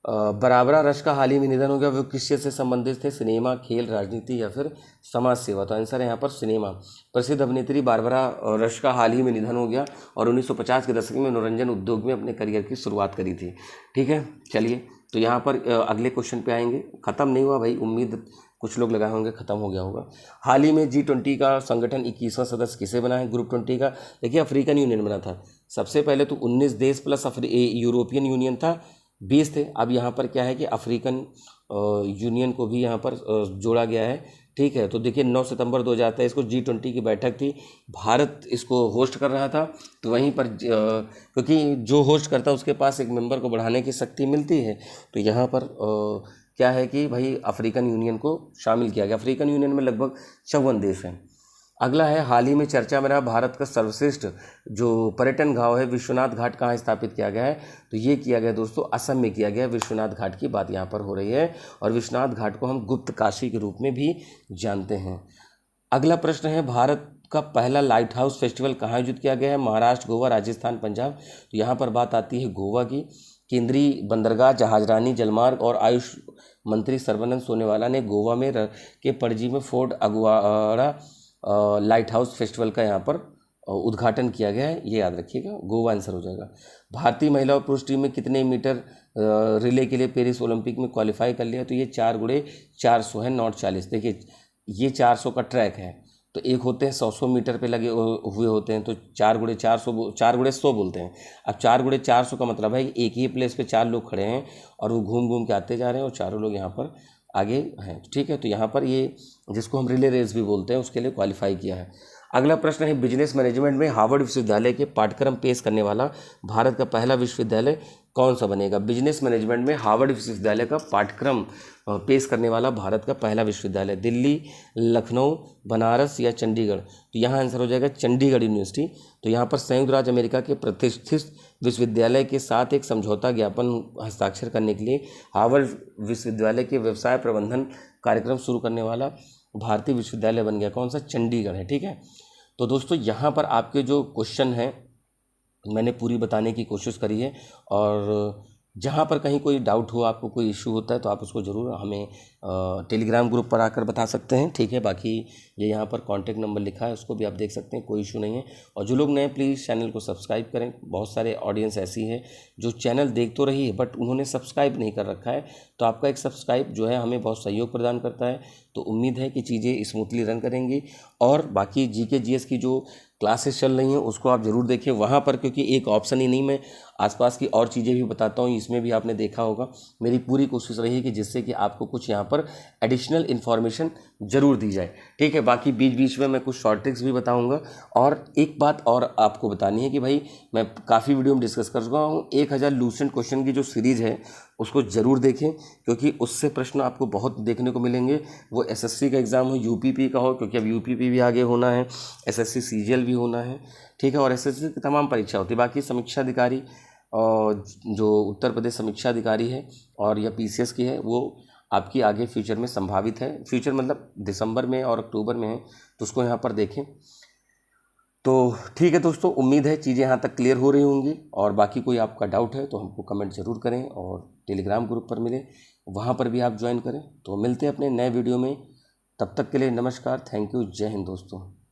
बराबरा रश का हाल ही में निधन हो गया, वो किस चीज़ से संबंधित थे? सिनेमा, खेल, राजनीति या फिर समाज सेवा? तो आंसर है यहाँ पर सिनेमा। प्रसिद्ध अभिनेत्री बारबरा रश का हाल ही में निधन हो गया और 1950 के दशक में मनोरंजन उद्योग में अपने करियर की शुरुआत करी थी। ठीक है। चलिए तो यहाँ पर अगले क्वेश्चन पे आएंगे। ख़त्म नहीं हुआ भाई, उम्मीद कुछ लोग लगाए होंगे ख़त्म हो गया होगा। हाल ही में G20 का संगठन 21वां सदस्य किसे बना है? ग्रुप 20 का देखिए अफ्रीकन यूनियन बना था। सबसे पहले तो 19 देश प्लस यूरोपियन यूनियन था, 20 थे। अब यहाँ पर क्या है कि अफ्रीकन यूनियन को भी यहाँ पर जोड़ा गया है। ठीक है। तो देखिए 9 सितंबर 2023 को G20 की बैठक थी, भारत इसको होस्ट कर रहा था। तो वहीं पर क्योंकि जो होस्ट करता है उसके पास एक मेंबर को बढ़ाने की शक्ति मिलती है, तो यहाँ पर क्या है कि भाई अफ्रीकन यूनियन को शामिल किया गया। अफ्रीकन यूनियन में लगभग 54 देश हैं। अगला है हाल ही में चर्चा में रहा भारत का सर्वश्रेष्ठ जो पर्यटन गांव है विश्वनाथ घाट कहाँ स्थापित किया गया है? तो ये किया गया दोस्तों असम में किया गया। विश्वनाथ घाट की बात यहाँ पर हो रही है और विश्वनाथ घाट को हम गुप्त काशी के रूप में भी जानते हैं। अगला प्रश्न है भारत का पहला लाइट हाउस फेस्टिवल कहाँ आयोजित किया गया है? महाराष्ट्र, गोवा, राजस्थान, पंजाब? तो यहाँ पर बात आती है गोवा की। केंद्रीय बंदरगाह, जहाजरानी, जलमार्ग और आयुष मंत्री सर्बानंद सोनोवाल ने गोवा में के पणजी में fort Aguada light house festival का यहाँ पर उद्घाटन किया गया है, ये याद रखिएगा। गोवा आंसर हो जाएगा। भारतीय महिला और पुरुष टीम में कितने मीटर रिले के लिए पेरिस ओलंपिक में क्वालिफाई कर लिया? तो ये 4x400 है, नॉट 40। देखिए ये 400 का ट्रैक है, तो एक होते हैं 100 मीटर पे लगे हुए होते हैं, तो 4x100 बोलते हैं। अब 4x400 का मतलब है कि एक ही प्लेस पे 4 लोग खड़े हैं और वो घूम घूम के आते जा रहे हैं और चारों लोग यहाँ पर आगे हैं। ठीक है। तो यहाँ पर ये जिसको हम रिले रेस भी बोलते हैं उसके लिए क्वालिफाई किया है। अगला प्रश्न है बिजनेस मैनेजमेंट में हार्वर्ड विश्वविद्यालय के पाठ्यक्रम पेश करने वाला भारत का पहला विश्वविद्यालय कौन सा बनेगा? बिजनेस मैनेजमेंट में हार्वर्ड विश्वविद्यालय का पाठ्यक्रम पेश करने वाला भारत का पहला विश्वविद्यालय दिल्ली, लखनऊ, बनारस या चंडीगढ़? तो यहाँ आंसर हो जाएगा चंडीगढ़ यूनिवर्सिटी। तो यहाँ पर संयुक्त राज्य अमेरिका के प्रतिष्ठित विश्वविद्यालय के साथ एक समझौता ज्ञापन हस्ताक्षर करने के लिए हार्वर्ड विश्वविद्यालय के व्यवसाय प्रबंधन कार्यक्रम शुरू करने वाला भारतीय विश्वविद्यालय बन गया। कौन सा? चंडीगढ़ है। ठीक है। तो दोस्तों यहाँ पर आपके जो क्वेश्चन हैं मैंने पूरी बताने की कोशिश करी है, और जहाँ पर कहीं कोई डाउट हो, आपको कोई इशू होता है तो आप उसको ज़रूर हमें टेलीग्राम ग्रुप पर आकर बता सकते हैं। ठीक है। बाकी ये यहाँ पर कॉन्टैक्ट नंबर लिखा है, उसको भी आप देख सकते हैं, कोई इशू नहीं है। और जो लोग नए प्लीज़ चैनल को सब्सक्राइब करें। बहुत सारे ऑडियंस ऐसी है जो चैनल देख तो रही है बट उन्होंने सब्सक्राइब नहीं कर रखा है, तो आपका एक सब्सक्राइब जो है हमें बहुत सहयोग प्रदान करता है। तो उम्मीद है कि चीज़ें स्मूथली रन करेंगी। और बाकी GK GS की जो क्लासेस चल रही हैं उसको आप ज़रूर देखें वहाँ पर, क्योंकि एक ऑप्शन ही नहीं, मैं आसपास की और चीज़ें भी बताता हूँ। इसमें भी आपने देखा होगा मेरी पूरी कोशिश रही है कि जिससे कि आपको कुछ यहाँ पर एडिशनल इन्फॉर्मेशन ज़रूर दी जाए। ठीक है। बाकी बीच बीच में मैं कुछ शॉर्ट ट्रिक्स भी बताऊँगा। और एक बात और आपको बतानी है कि भाई मैं काफ़ी वीडियो में डिस्कस कर चुका हूँ, 1000 लूसेंट क्वेश्चन की जो सीरीज़ है उसको ज़रूर देखें, क्योंकि उससे प्रश्न आपको बहुत देखने को मिलेंगे। वो SSC का एग्ज़ाम हो, UPP का हो, क्योंकि अब UPP भी आगे होना है, SSC CGL भी होना है। ठीक है। और SSC की तमाम परीक्षा होती है। बाकी समीक्षा अधिकारी और जो उत्तर प्रदेश समीक्षा अधिकारी है और या PCS की है, वो आपकी आगे फ्यूचर में संभावित है। फ्यूचर मतलब दिसंबर में और अक्टूबर में है, तो उसको यहाँ पर देखें। तो ठीक है दोस्तों, उम्मीद है चीज़ें यहाँ तक क्लियर हो रही होंगी। और बाकी कोई आपका डाउट है तो हमको कमेंट ज़रूर करें और टेलीग्राम ग्रुप पर मिलें। वहाँ पर भी आप ज्वाइन करें। तो मिलते हैं अपने नए वीडियो में, तब तक के लिए नमस्कार, थैंक यू, जय हिंद दोस्तों।